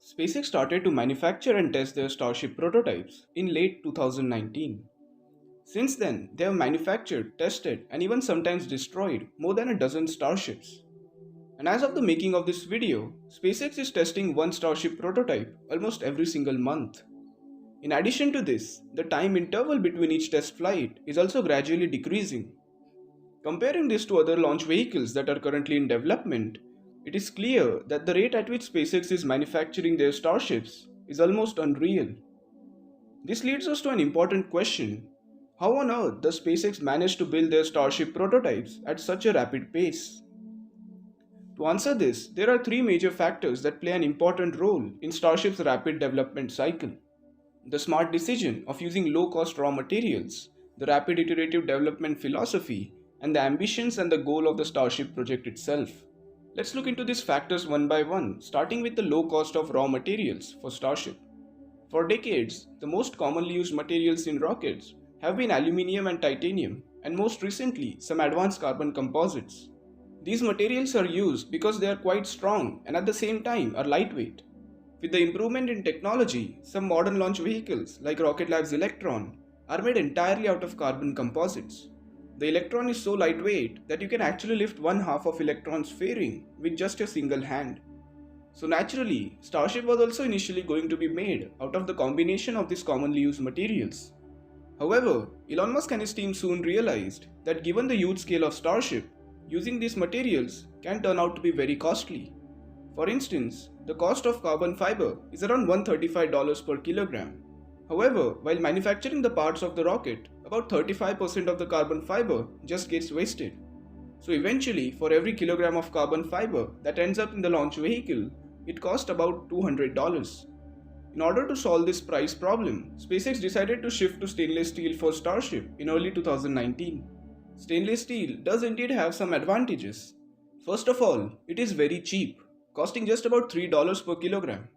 SpaceX started to manufacture and test their Starship prototypes in late 2019. Since then, they have manufactured, tested, and even sometimes destroyed more than a dozen Starships. And as of the making of this video, SpaceX is testing one Starship prototype almost every single month. In addition to this, the time interval between each test flight is also gradually decreasing. Comparing this to other launch vehicles that are currently in development, it is clear that the rate at which SpaceX is manufacturing their Starships is almost unreal. This leads us to an important question. How on earth does SpaceX manage to build their Starship prototypes at such a rapid pace? To answer this, there are three major factors that play an important role in Starship's rapid development cycle. The smart decision of using low-cost raw materials, the rapid iterative development philosophy, and the ambitions and the goal of the Starship project itself. Let's look into these factors one by one, starting with the low cost of raw materials for Starship. For decades, the most commonly used materials in rockets have been aluminium and titanium, and most recently, some advanced carbon composites. These materials are used because they are quite strong and at the same time are lightweight. With the improvement in technology, some modern launch vehicles like Rocket Lab's Electron are made entirely out of carbon composites. The Electron is so lightweight that you can actually lift one half of Electron's fairing with just a single hand. So naturally, Starship was also initially going to be made out of the combination of these commonly used materials. However, Elon Musk and his team soon realized that given the huge scale of Starship, using these materials can turn out to be very costly. For instance, the cost of carbon fiber is around $135 per kilogram. However, while manufacturing the parts of the rocket, about 35% of the carbon fiber just gets wasted. So eventually, for every kilogram of carbon fiber that ends up in the launch vehicle, it costs about $200. In order to solve this price problem, SpaceX decided to shift to stainless steel for Starship in early 2019. Stainless steel does indeed have some advantages. First of all, it is very cheap, costing just about $3 per kilogram.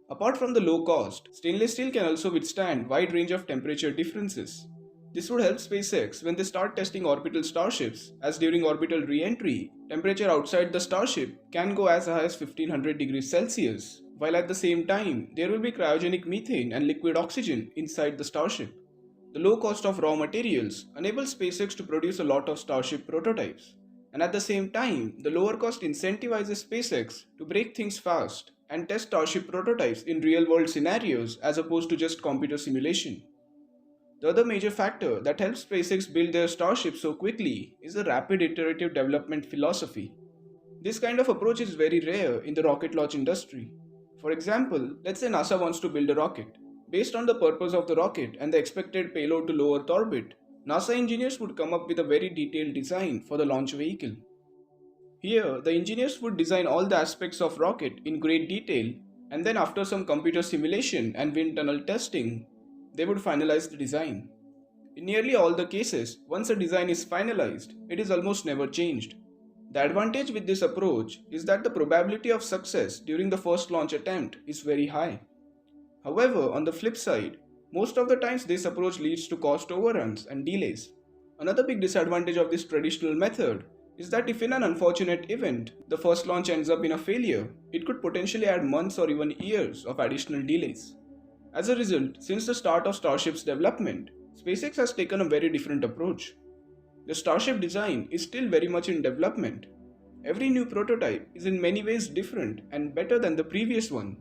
Apart from the low cost, stainless steel can also withstand wide range of temperature differences. This would help SpaceX when they start testing orbital starships, as during orbital re-entry, temperature outside the starship can go as high as 1500 degrees Celsius, while at the same time there will be cryogenic methane and liquid oxygen inside the starship. The low cost of raw materials enables SpaceX to produce a lot of Starship prototypes, and at the same time, the lower cost incentivizes SpaceX to break things fast and test Starship prototypes in real-world scenarios as opposed to just computer simulation. The other major factor that helps SpaceX build their Starship so quickly is the rapid iterative development philosophy. This kind of approach is very rare in the rocket launch industry. For example, let's say NASA wants to build a rocket. Based on the purpose of the rocket and the expected payload to low Earth orbit, NASA engineers would come up with a very detailed design for the launch vehicle. Here, the engineers would design all the aspects of rocket in great detail, and then after some computer simulation and wind tunnel testing, they would finalize the design. In nearly all the cases, once a design is finalized, it is almost never changed. The advantage with this approach is that the probability of success during the first launch attempt is very high. However, on the flip side, most of the times this approach leads to cost overruns and delays. Another big disadvantage of this traditional method is that if in an unfortunate event, the first launch ends up in a failure, it could potentially add months or even years of additional delays. As a result, since the start of Starship's development, SpaceX has taken a very different approach. The Starship design is still very much in development. Every new prototype is in many ways different and better than the previous one.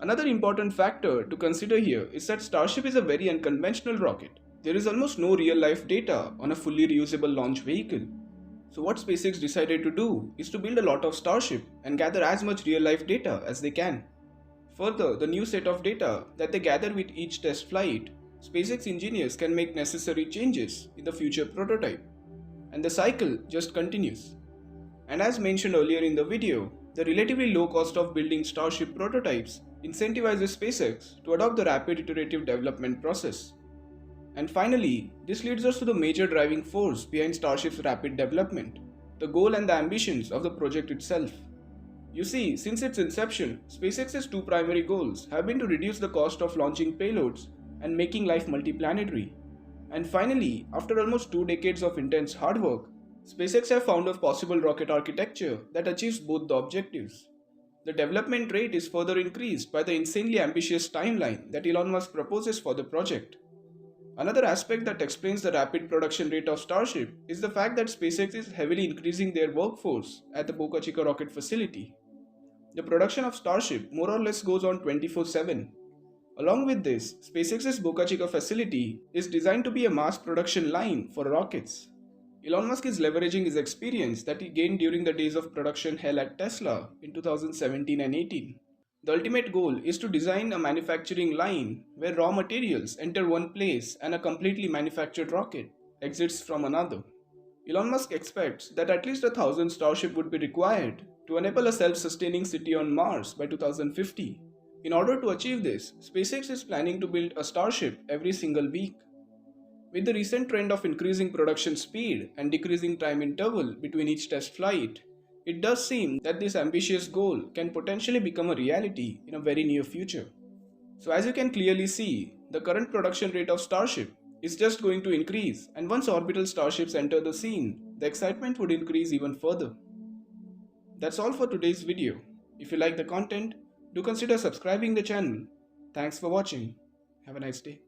Another important factor to consider here is that Starship is a very unconventional rocket. There is almost no real-life data on a fully reusable launch vehicle. So what SpaceX decided to do is to build a lot of Starship and gather as much real-life data as they can. Further, the new set of data that they gather with each test flight, SpaceX engineers can make necessary changes in the future prototype. And the cycle just continues. And as mentioned earlier in the video, the relatively low cost of building Starship prototypes incentivizes SpaceX to adopt the rapid iterative development process. And finally, this leads us to the major driving force behind Starship's rapid development, the goal and the ambitions of the project itself. You see, since its inception, SpaceX's two primary goals have been to reduce the cost of launching payloads and making life multiplanetary. And finally, after almost 2 decades of intense hard work, SpaceX have found a possible rocket architecture that achieves both the objectives. The development rate is further increased by the insanely ambitious timeline that Elon Musk proposes for the project. Another aspect that explains the rapid production rate of Starship is the fact that SpaceX is heavily increasing their workforce at the Boca Chica rocket facility. The production of Starship more or less goes on 24/7. Along with this, SpaceX's Boca Chica facility is designed to be a mass production line for rockets. Elon Musk is leveraging his experience that he gained during the days of production hell at Tesla in 2017 and 18. The ultimate goal is to design a manufacturing line where raw materials enter one place and a completely manufactured rocket exits from another. Elon Musk expects that at least 1,000 Starship would be required to enable a self-sustaining city on Mars by 2050. In order to achieve this, SpaceX is planning to build a Starship every single week. With the recent trend of increasing production speed and decreasing time interval between each test flight, it does seem that this ambitious goal can potentially become a reality in a very near future. So as you can clearly see, the current production rate of Starship is just going to increase, and once orbital starships enter the scene, the excitement would increase even further. That's all for today's video. If you like the content, do consider subscribing the channel. Thanks for watching. Have a nice day.